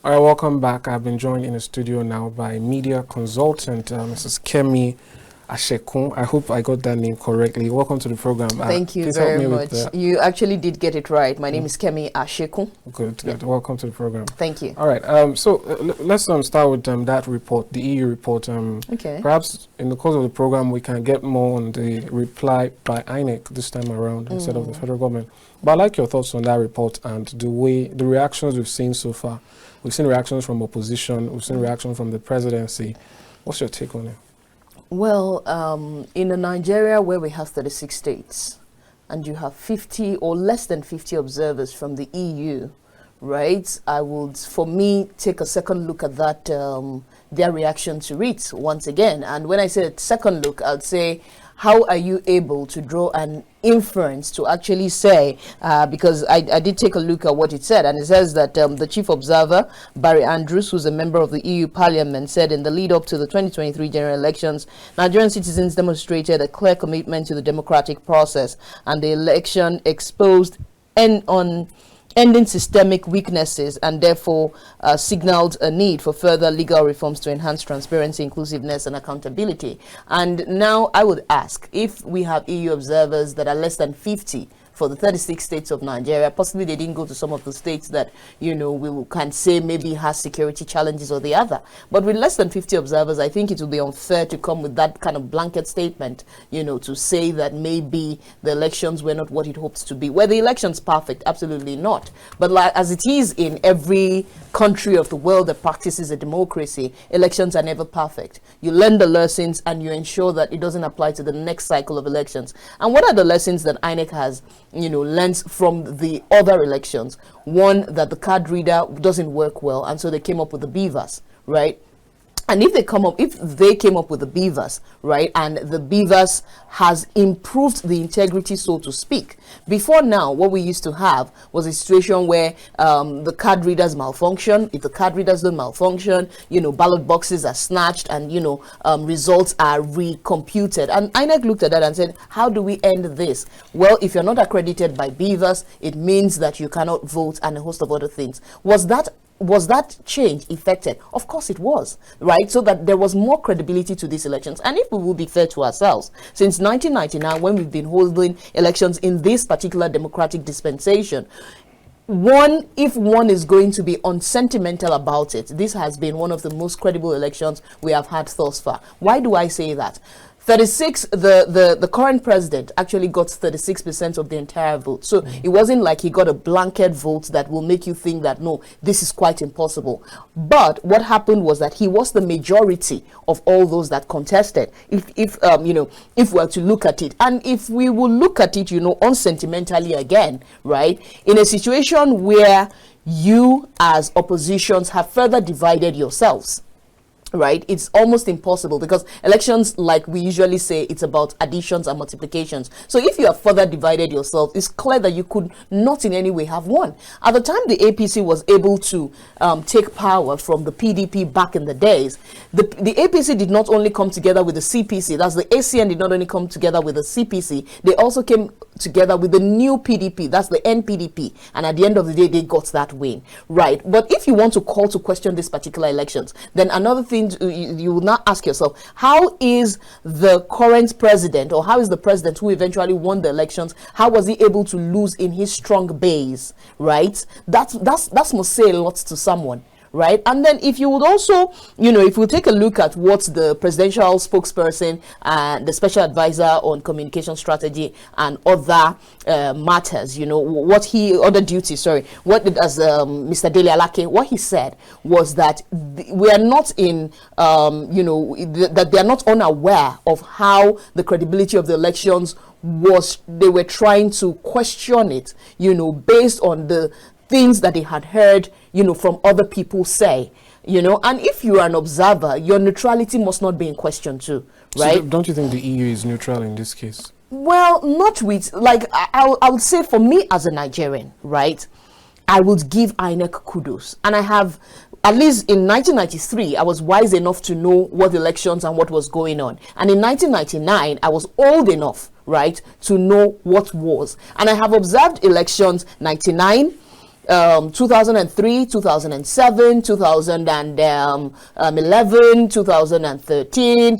All right, welcome back. I've been joined in the studio now by media consultant Mrs. Kemi Asekun. I hope I got that name correctly. Welcome to the program. Thank you very much. You actually did get it right. My name is Kemi Asekun. Good. Welcome to the program. Thank you. All right. Let's start with that report, the EU report. Okay. Perhaps in the course of the program we can get more on the reply by INEC this time around instead of the federal government. But I'd like your thoughts on that report and the reactions we've seen so far. We've seen reactions from opposition. We've seen reactions from the presidency. What's your take on it? Well, in a Nigeria where we have 36 states and you have 50 or less than 50 observers from the EU, right, I would, for me, take a second look at that, their reaction to it once again. And when I say a second look, I'd say, how are you able to draw an inference to actually say, because I did take a look at what it said, and it says that the chief observer, Barry Andrews, who's a member of the EU Parliament, said in the lead up to the 2023 general elections, Nigerian citizens demonstrated a clear commitment to the democratic process, and the election exposed ending systemic weaknesses and therefore signaled a need for further legal reforms to enhance transparency, inclusiveness and accountability. And now I would ask, if we have EU observers that are less than 50 for the 36 states of Nigeria, possibly they didn't go to some of the states that, you know, we can say maybe has security challenges or the other. But with less than 50 observers, I think it would be unfair to come with that kind of blanket statement, you know, to say that maybe the elections were not what it hopes to be. Were the elections perfect? Absolutely not. But like, as it is in every country of the world that practices a democracy, elections are never perfect. You learn the lessons and you ensure that it doesn't apply to the next cycle of elections. And what are the lessons that INEC has, you know, learns from the other elections? One, that the card reader doesn't work well, and so they came up with the beavers, right? And if they came up with the beavers, right, and the beavers has improved the integrity, so to speak. Before now, what we used to have was a situation where the card readers malfunction. If the card readers don't malfunction, you know, ballot boxes are snatched and, you know, results are recomputed. And INEC looked at that and said, how do we end this? Well, if you're not accredited by beavers, it means that you cannot vote and a host of other things. Was that change effected? Of course it was, right? So that there was more credibility to these elections. And if we will be fair to ourselves, since 1999, when we've been holding elections in this particular democratic dispensation, if one is going to be unsentimental about it, this has been one of the most credible elections we have had thus far. Why do I say that? 36, the current president actually got 36% of the entire vote. So it wasn't like he got a blanket vote that will make you think that, no, this is quite impossible. But what happened was that he was the majority of all those that contested. If we're to look at it, and if we will look at it, you know, unsentimentally again, right, in a situation where you as oppositions have further divided yourselves, right, it's almost impossible, because elections, like we usually say, it's about additions and multiplications. So if you have further divided yourself, it's clear that you could not in any way have won. At the time the APC was able to take power from the PDP back in the days, the APC did not only come together with the CPC, that's the ACN did not only come together with the CPC, they also came together with the new PDP, that's the NPDP, and at the end of the day they got that win, right? But if you want to call to question these particular elections, then another thing you will now ask yourself, how is the current president, or how is the president who eventually won the elections, how was he able to lose in his strong base, right? That must say a lot to someone, right? And then if you would also, you know, if we take a look at what the presidential spokesperson and the special advisor on communication strategy and other matters, you know, other duties, what did Mr. Dele Alake, what he said was that we are not in, that they are not unaware of how the credibility of the elections was. They were trying to question it, you know, based on the things that they had heard, you know, from other people say, you know. And if you are an observer, your neutrality must not be in question too, right? So don't you think the EU is neutral in this case? Well, not with, like, I would say for me as a Nigerian, right, I would give INEC kudos. And I have, at least in 1993, I was wise enough to know what elections and what was going on. And in 1999, I was old enough, right, to know what was. And I have observed elections 99, 2003, 2007, 2011, 2013,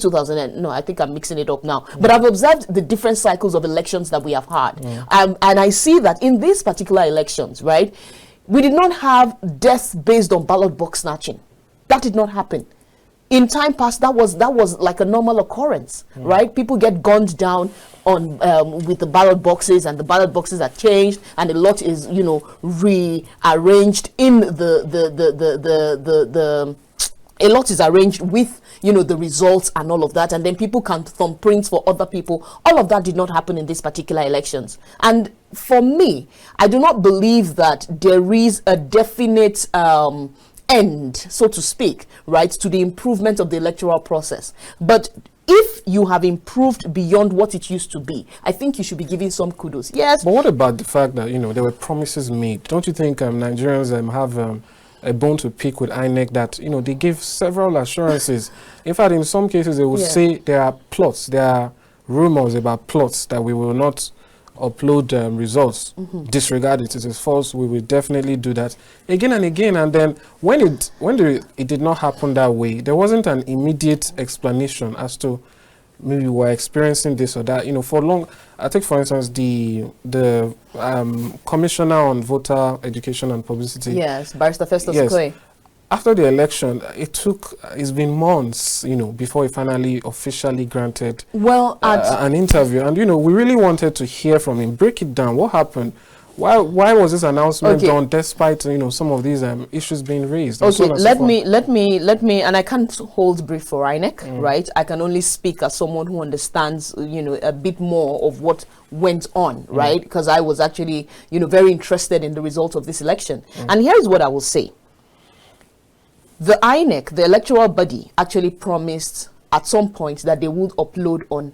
no, I think I'm mixing it up now. But I've observed the different cycles of elections that we have had. And I see that in these particular elections, right, we did not have deaths based on ballot box snatching. That did not happen. In time past, that was like a normal occurrence, right? People get gunned down on with the ballot boxes, and the ballot boxes are changed, and a lot is, you know, rearranged in a lot is arranged with, you know, the results and all of that, and then people can thumbprints for other people. All of that did not happen in these particular elections. And for me, I do not believe that there is a definite end, so to speak, right, to the improvement of the electoral process. But if you have improved beyond what it used to be, I think you should be giving some kudos. Yes. But what about the fact that, you know, there were promises made? Don't you think Nigerians have a bone to pick with INEC that, you know, they give several assurances? In fact, in some cases, they will say there are plots, there are rumors about plots that we will not upload results. Disregard it is false. We will definitely do that again and again. And then when it did not happen that way, there wasn't an immediate explanation as to maybe we're experiencing this or that. You know, for long, I take for instance the Commissioner on Voter Education and Publicity. Yes, Barrister Festus Okoye. After the election, it's been months, you know, before he finally officially granted an interview. And, you know, we really wanted to hear from him. Break it down. What happened? Why was this announcement done despite, you know, some of these issues being raised? Okay, so let me, and I can't hold brief for INEC, right? I can only speak as someone who understands, you know, a bit more of what went on, right? Because I was actually, you know, very interested in the result of this election. And here's what I will say. The INEC, the electoral body, actually promised at some point that they would upload on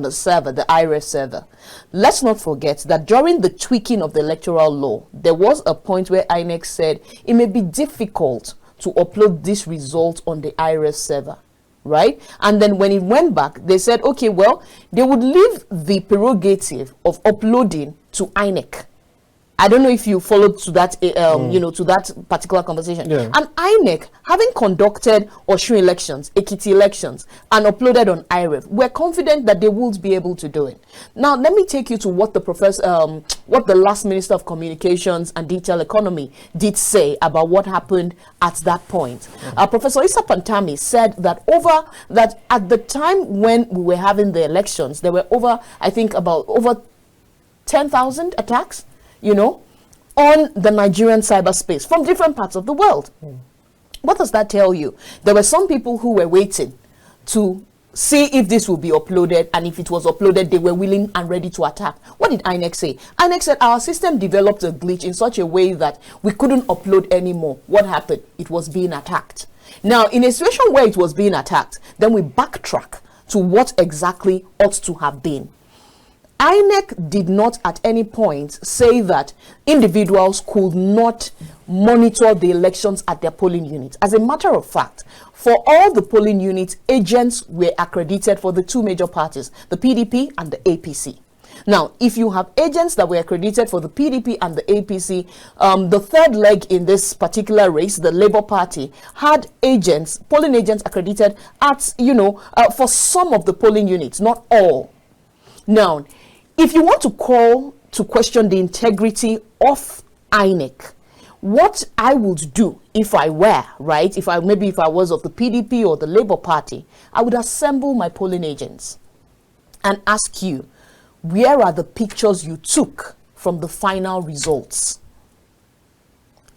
a server, the IREF server. Let's not forget that during the tweaking of the electoral law, there was a point where INEC said it may be difficult to upload this result on the IREF server, right? And then when it went back, they said, okay, well, they would leave the prerogative of uploading to INEC. I don't know if you followed to that, you know, to that particular conversation. And INEC, having conducted Osun elections, Ekiti elections, and uploaded on IREF, we're confident that they would be able to do it. Now, let me take you to what the what the last Minister of Communications and Digital Economy did say about what happened at that point. Professor Issa Pantami said that at the time when we were having the elections, there were over 10,000 attacks, you know, on the Nigerian cyberspace from different parts of the world. What does that tell you? There were some people who were waiting to see if this will be uploaded, and if it was uploaded, they were willing and ready to attack. What did INEC say? INEC said our system developed a glitch in such a way that we couldn't upload anymore. What happened? It was being attacked. Now, in a situation where it was being attacked, then we backtrack to what exactly ought to have been. INEC did not at any point say that individuals could not monitor the elections at their polling units. As a matter of fact, for all the polling units, agents were accredited for the two major parties, the PDP and the APC. Now, if you have agents that were accredited for the PDP and the APC, the third leg in this particular race, the Labour Party, had agents, polling agents accredited at, you know, for some of the polling units, not all. Now, if you want to call to question the integrity of INEC, what I would do if I were, right, if I was of the PDP or the Labour Party, I would assemble my polling agents and ask you, where are the pictures you took from the final results?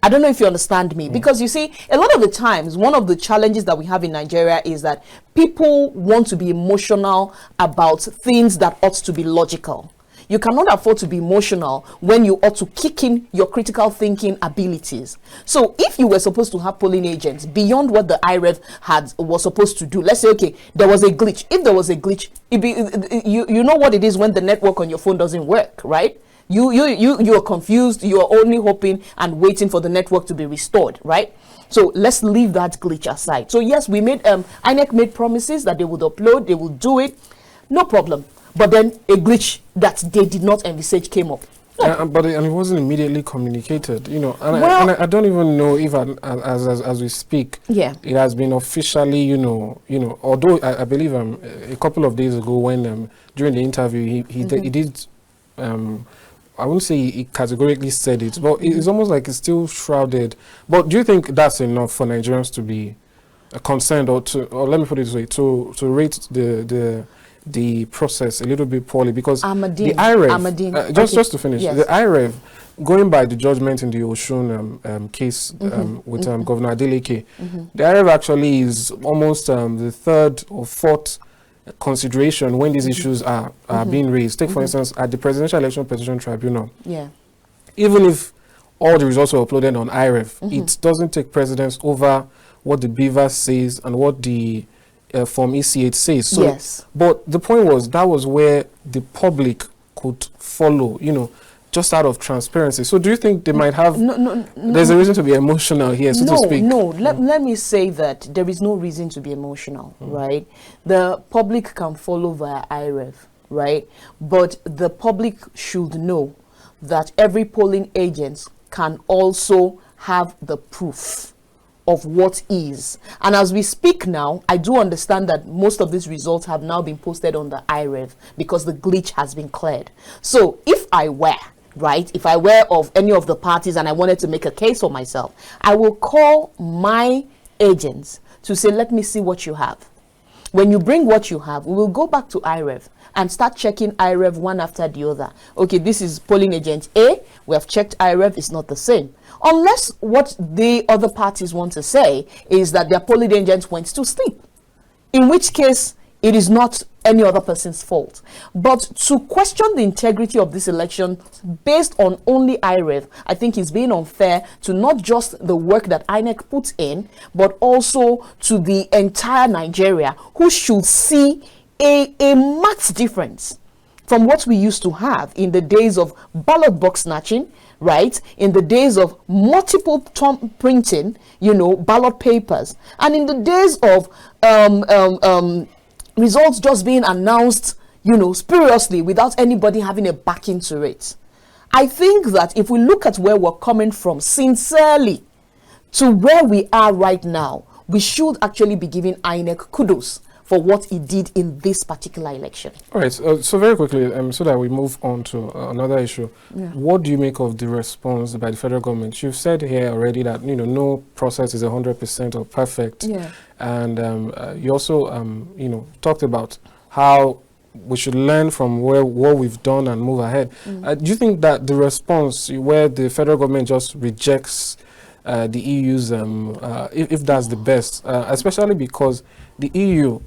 I don't know if you understand me, because you see, a lot of the times, one of the challenges that we have in Nigeria is that people want to be emotional about things that ought to be logical. You cannot afford to be emotional when you ought to kick in your critical thinking abilities. So if you were supposed to have polling agents beyond what the IREF was supposed to do, let's say, okay, there was a glitch. If there was a glitch, you know what it is when the network on your phone doesn't work, right? You're confused, you're only hoping and waiting for the network to be restored, right? So let's leave that glitch aside. So yes, we made INEC made promises that they would upload, they would do it, no problem. But then a glitch that they did not envisage came up. But it wasn't immediately communicated, you know, and, Well, I don't even know if as we speak, yeah. it has been officially, you know, although I believe a couple of days ago when during the interview he did, I wouldn't say he categorically said it, but it's almost like it's still shrouded. But do you think that's enough for Nigerians to be concerned, or let me put it this way, to rate the process a little bit poorly? Because Amadin, the IREV, Amadin, just to finish, yes. the IREV, going by the judgment in the Oshun case with Governor Adeleke, the IREV actually is almost the third or fourth consideration when these issues are being raised. Take, for instance, at the Presidential Election Petition Tribunal. Yeah. Even if all the results are uploaded on IREV, it doesn't take precedence over what the Beaver says and what the Form EC8 says. So, yes. But the point was, that was where the public could follow, you know, just out of transparency. So do you think they might have, there's a reason to be emotional here, so to speak? No, let me say that there is no reason to be emotional, right? The public can follow via IREV, right? But the public should know that every polling agent can also have the proof of what is. And as we speak now, I do understand that most of these results have now been posted on the IREV because the glitch has been cleared. So if I were, right, if I were of any of the parties and I wanted to make a case for myself, I will call my agents to say, let me see what you have. When you bring what you have, we will go back to IREV and start checking IREV one after the other. Okay, this is polling agent A. We have checked IREV, it's not the same. Unless what the other parties want to say is that their polling agent went to sleep. In which case, it is not any other person's fault. But to question the integrity of this election based on only IREV, I think is being unfair to not just the work that INEC puts in, but also to the entire Nigeria, who should see a marked difference from what we used to have in the days of ballot box snatching, right? In the days of multiple printing, you know, ballot papers, and in the days of results just being announced, you know, spuriously without anybody having a backing to it. I think that if we look at where we're coming from sincerely to where we are right now, we should actually be giving INEC kudos for what it did in this particular election. All right, so very quickly, so that we move on to another issue, what do you make of the response by the federal government? You've said here already that, you know, no process is 100% or perfect. Yeah. And you also, you know, talked about how we should learn from what we've done and move ahead. Do you think that the response where the federal government just rejects the EU's, if that's the best, especially because the EU,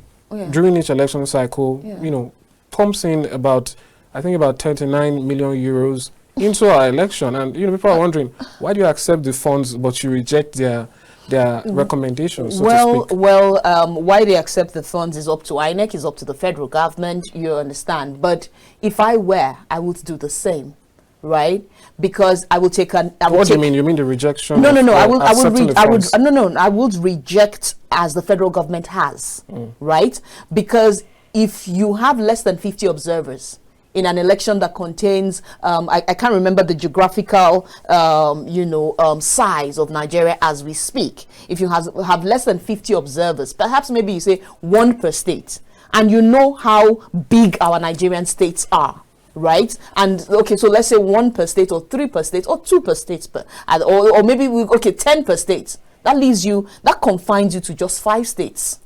during each election cycle, you know, pumps in about, I think about 39 million euros into our election. And, you know, people are wondering, why do you accept the funds but you reject their recommendations, so to speak? Why they accept the funds is up to INEC, is up to the federal government, you understand. But if I were, I would do the same, right? Because I will take an... What do you mean? You mean the rejection? No. I would reject as the federal government has, right? Because if you have less than 50 observers in an election that contains, I can't remember the geographical, size of Nigeria as we speak. If you have less than 50 observers, perhaps maybe you say 1 per state, and you know how big our Nigerian states are. Right? And okay, so let's say 1 per state, or 3 per state, or 2 per state, or maybe 10 per state. That confines you to just 5 states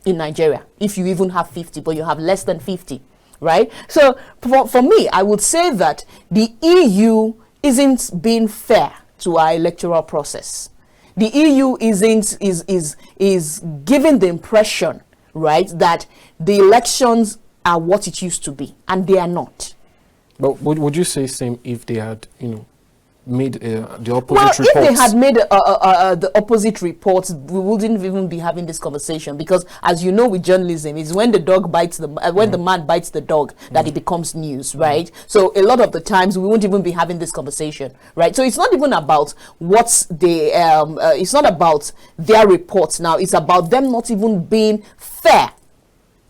in Nigeria, if you even have 50, but you have less than 50, right? So for me, I would say that the EU isn't being fair to our electoral process. The EU is giving the impression, right, that the elections are what it used to be, and they are not. But would you say same if they had, you know, made the opposite reports? If they had made the opposite reports, we wouldn't even be having this conversation, because, as you know, with journalism, it's when the dog bites the when the man bites the dog that it becomes news, right? So a lot of the times we won't even be having this conversation, right? So it's not even about what's the it's not about their reports now. It's about them not even being fair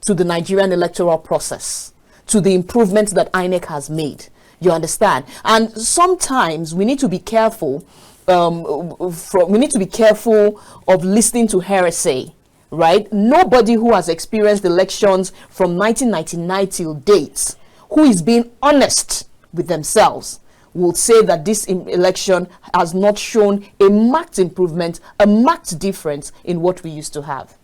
to the Nigerian electoral process, to the improvements that INEC has made. You understand? And sometimes we need to be careful. We need to be careful of listening to heresy, right? Nobody who has experienced elections from 1999 till date, who is being honest with themselves, will say that this election has not shown a marked improvement, a marked difference in what we used to have.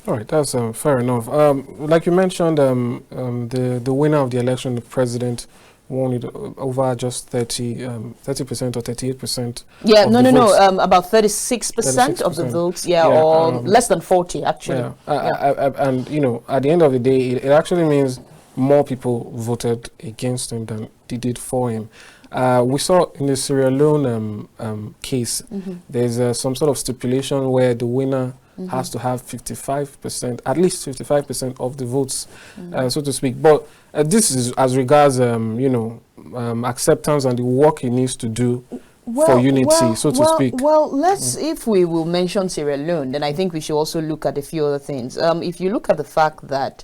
All right, that's fair enough. Like you mentioned, the winner of the election, the president, won it over just 30% or 38%. Yeah, no, about 36% of the votes, or less than 40 actually. And you know, at the end of the day, it actually means more people voted against him than they did for him. We saw in the Sierra Leone case, there's some sort of stipulation where the winner has to have 55%, at least 55% of the votes, so to speak. But this is as regards, you know, acceptance and the work he needs to do for unity, so to speak. Well, let's, if we will mention Sierra Leone, then I think we should also look at a few other things. If you look at the fact that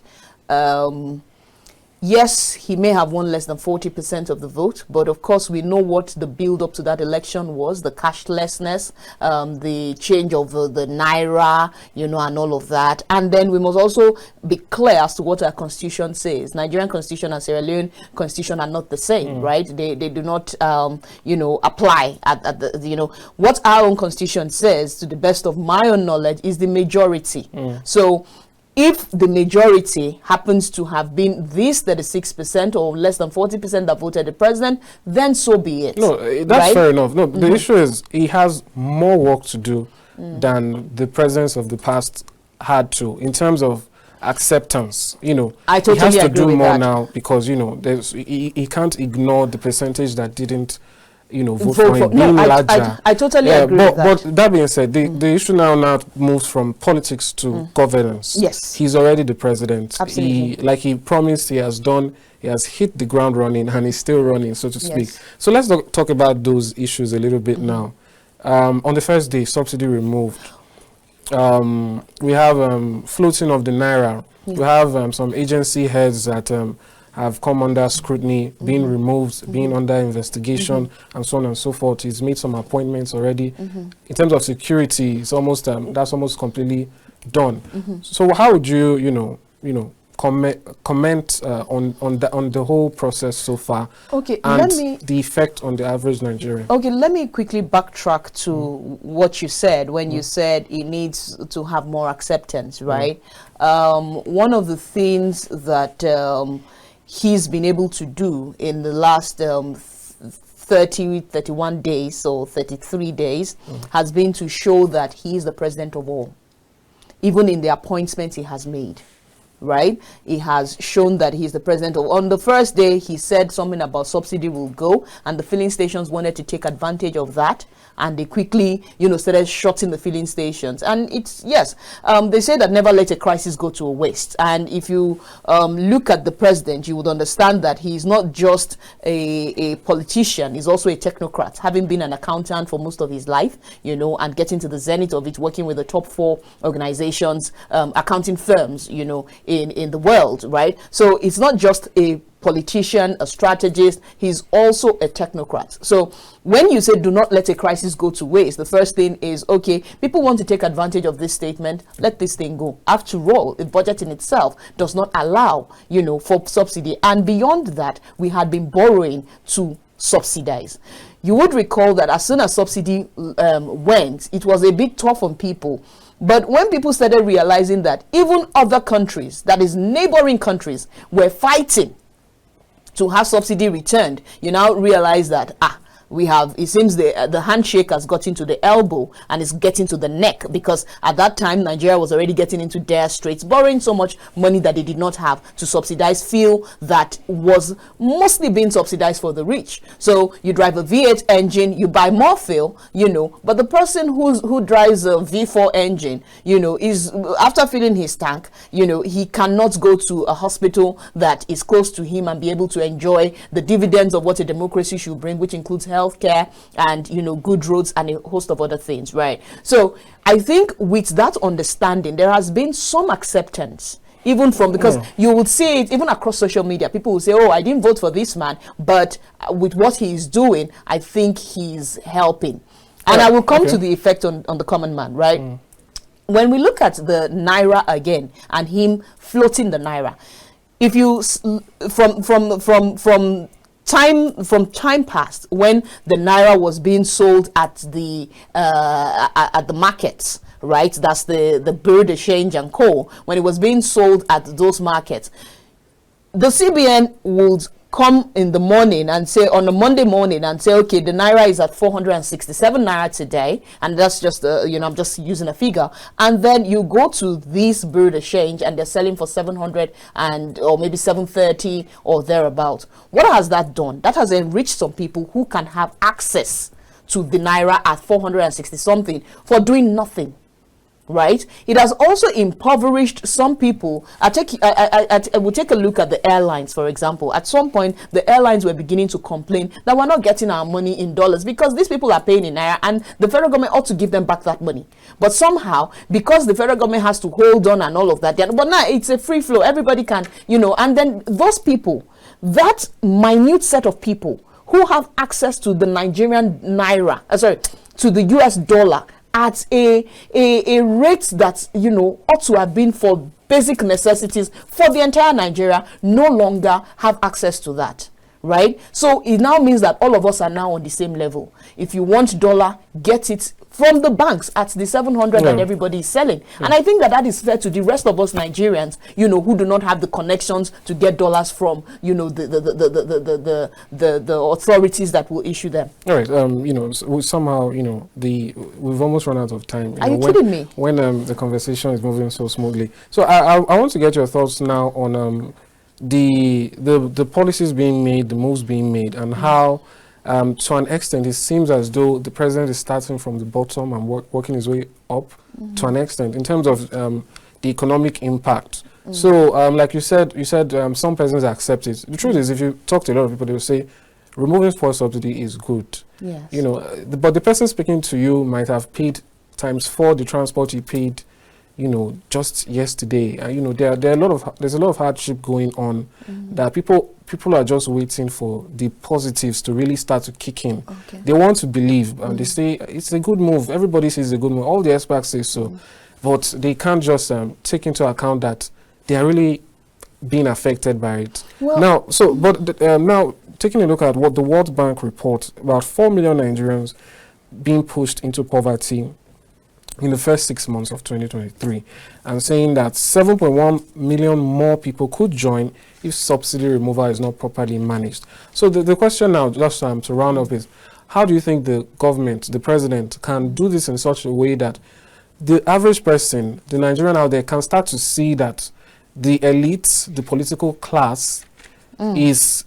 yes, he may have won less than 40% of the vote, but of course we know what the build up to that election was, the cashlessness, the change of the naira, you know, and all of that. And then we must also be clear as to what our constitution says. Nigerian constitution and Sierra Leone constitution are not the same, right? They do not, you know, apply at the, you know, what our own constitution says, to the best of my own knowledge, is the majority. So if the majority happens to have been this 36% or less than 40% that voted the president, then so be it. No, that's fair enough. No, the issue is he has more work to do than the presidents of the past had to, in terms of acceptance. You know, I totally he has to do more that. now, because, you know, he can't ignore the percentage that didn't, you know, vote for him, being larger. I totally agree with that. But that being said, the issue now moves from politics to governance. Yes. He's already the president. Absolutely. Like he promised, he has done, he has hit the ground running, and he's still running, so to speak. Yes. So let's talk about those issues a little bit now. On the first day, subsidy removed. We have floating of the naira. We have some agency heads that have come under scrutiny, being removed, being under investigation, and so on and so forth. He's made some appointments already. In terms of security, it's almost that's almost completely done. So how would you comment on the whole process so far? Okay, and the effect on the average Nigerian. Okay, let me quickly backtrack to what you said when you said it needs to have more acceptance, right? One of the things that he's been able to do in the last 31 days or 33 days has been to show that he is the president of all, even in the appointments he has made. Right? He has shown that he's the president of. On the first day, he said something about subsidy will go, and the filling stations wanted to take advantage of that, and they quickly, you know, started shutting the filling stations. And it's, yes, they say that never let a crisis go to a waste. And if you look at the president, you would understand that he's not just a politician, he's also a technocrat, having been an accountant for most of his life, you know, and getting to the zenith of it, working with the top 4 organizations, accounting firms, you know, in the world, right? So it's not just a politician, a strategist, he's also a technocrat. So when you say do not let a crisis go to waste, the first thing is, okay, people want to take advantage of this statement, let this thing go. After all, the budget in itself does not allow, you know, for subsidy. And beyond that, we had been borrowing to subsidize. You would recall that as soon as subsidy went, it was a bit tough on people. But when people started realizing that even other countries, that is neighboring countries, were fighting to have subsidy returned, you now realize that, we have, it seems the handshake has gotten to the elbow and it's getting to the neck, because at that time Nigeria was already getting into dire straits, borrowing so much money that they did not have to subsidize fuel that was mostly being subsidized for the rich. So you drive a V8 engine, you buy more fuel, you know, but the person who drives a V4 engine, you know, is, after filling his tank, you know, he cannot go to a hospital that is close to him and be able to enjoy the dividends of what a democracy should bring, which includes healthcare and, you know, good roads and a host of other things, right? So I think with that understanding, there has been some acceptance Even from, because you would see it even across social media. People will say, oh, I didn't vote for this man, but with what he is doing, I think he's helping. And I will come to the effect on the common man, right? When we look at the Naira again and him floating the Naira, if you from time past, when the Naira was being sold at the markets, right? That's the Bureau de Change and Co. When it was being sold at those markets, the CBN would come in the morning and say, on a Monday morning, and say, okay, the Naira is at 467 Naira today, and that's just I'm just using a figure. And then you go to this Bureau de Change and they're selling for 700 or maybe 730 or thereabout. What has that done? That has enriched some people who can have access to the Naira at 460 something for doing nothing. Right? It has also impoverished some people. I will take a look at the airlines, for example. At some point, the airlines were beginning to complain that we're not getting our money in dollars because these people are paying in Naira and the federal government ought to give them back that money. But somehow, because the federal government has to hold on and all of that, but now it's a free flow. Everybody can, and then those people, that minute set of people who have access to the Nigerian Naira, to the US dollar, at a rate that ought to have been for basic necessities for the entire Nigeria, no longer have access to that, right? So it now means that all of us are now on the same level. If you want dollar, get it from the banks at the 700 and everybody is selling. And I think that is fair to the rest of us Nigerians, who do not have the connections to get dollars from, the authorities that will issue them. All right. Somehow, we've almost run out of time. Are you kidding me? When the conversation is moving so smoothly. So I want to get your thoughts now on the policies being made, the moves being made, and how to an extent, it seems as though the president is starting from the bottom and working his way up to an extent in terms of the economic impact. So, like you said, some presidents accept it. The truth is, if you talk to a lot of people, they will say removing fuel subsidy is good. Yes. But the person speaking to you might have paid ×4 the transport he paid, just yesterday. There's a lot of hardship going on that people are just waiting for the positives to really start to kick in. Okay. They want to believe. They say it's a good move. Everybody says it's a good move. All the experts say so. But they can't just take into account that they are really being affected by it. Well, now taking a look at what the World Bank reports, about 4 million Nigerians being pushed into poverty in the first 6 months of 2023, and saying that 7.1 million more people could join if subsidy removal is not properly managed. So the question now, just to round up, is how do you think the government, the president, can do this in such a way that the average person, the Nigerian out there, can start to see that the elites, the political class, is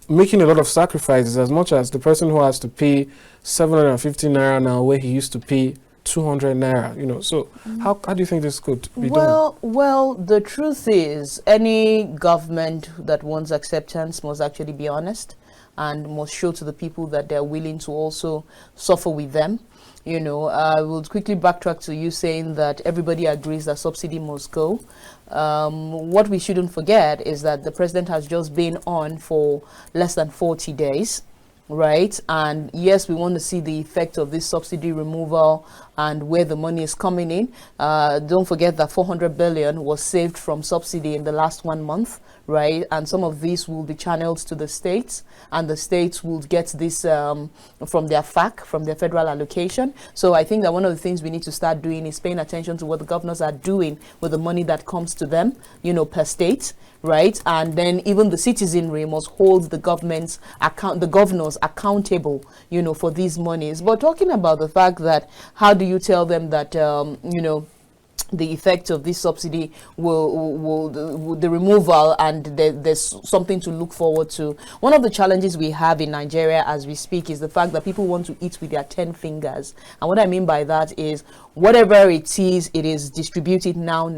making a lot of sacrifices, as much as the person who has to pay 750 Naira now where he used to pay 200 Naira, so how do you think this could be done? Well, the truth is, any government that wants acceptance must actually be honest and must show to the people that they're willing to also suffer with them. I will quickly backtrack to you saying that everybody agrees that subsidy must go. What we shouldn't forget is that the president has just been on for less than 40 days. Right, and yes, we want to see the effect of this subsidy removal and where the money is coming in. Don't forget that 400 billion was saved from subsidy in the last 1 month, right? And some of these will be channeled to the states, and the states will get this from their FAC, from their federal allocation. So I think that one of the things we need to start doing is paying attention to what the governors are doing with the money that comes to them, per state. Right, and then even the citizenry must hold the governors accountable, for these monies. But talking about the fact that, how do you tell them that, the effect of this subsidy will the removal, and there's something to look forward to. One of the challenges we have in Nigeria as we speak is the fact that people want to eat with their 10 fingers. And what I mean by that is, whatever it is distributed now.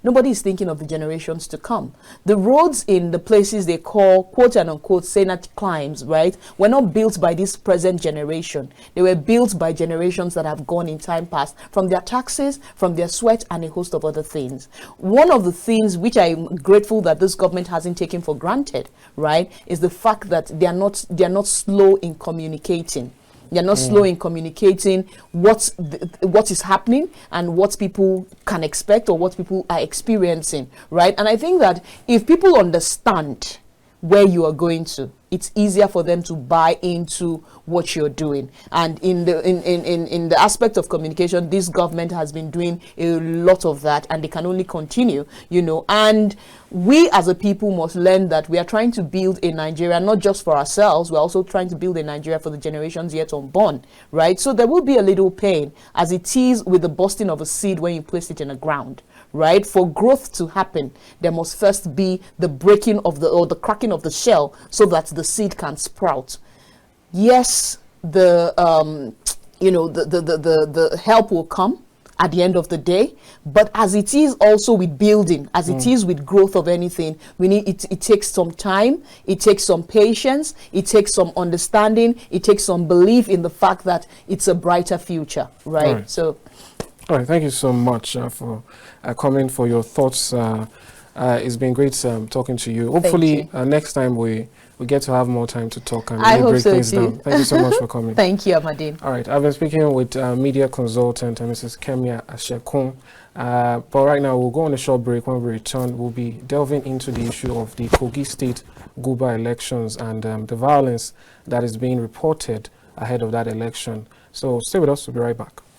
Nobody is thinking of the generations to come. The roads in the places they call quote and unquote Senate climes, right, were not built by this present generation. They were built by generations that have gone in time past, from their taxes, from their sweat, and a host of other things. One of the things which I'm grateful that this government hasn't taken for granted, right, is the fact that they are not slow in communicating. They're not slow in communicating what is happening and what people can expect or what people are experiencing, right? And I think that if people understand where you are going to, it's easier for them to buy into what you're doing. And in the aspect of communication, this government has been doing a lot of that, and they can only continue, you know. And we as a people must learn that we are trying to build a Nigeria not just for ourselves, we're also trying to build a Nigeria for the generations yet unborn, right? So there will be a little pain, as it is with the bursting of a seed when you place it in the ground, right? For growth to happen, there must first be the breaking of the cracking of the shell so that the seed can sprout. Yes, the help will come at the end of the day, but as it is also with building, as it is with growth of anything, we need it takes some time, it takes some patience, it takes some understanding, it takes some belief in the fact that it's a brighter future, right? So all right, thank you so much for coming, for your thoughts. It's been great talking to you. Hopefully, next time we get to have more time to talk and break things down. Thank you so much for coming. Thank you, Amadin. All right, I've been speaking with media consultant Mrs. Kemi Asekun. But right now, we'll go on a short break. When we return, we'll be delving into the issue of the Kogi State Guba elections and the violence that is being reported ahead of that election. So stay with us. We'll be right back.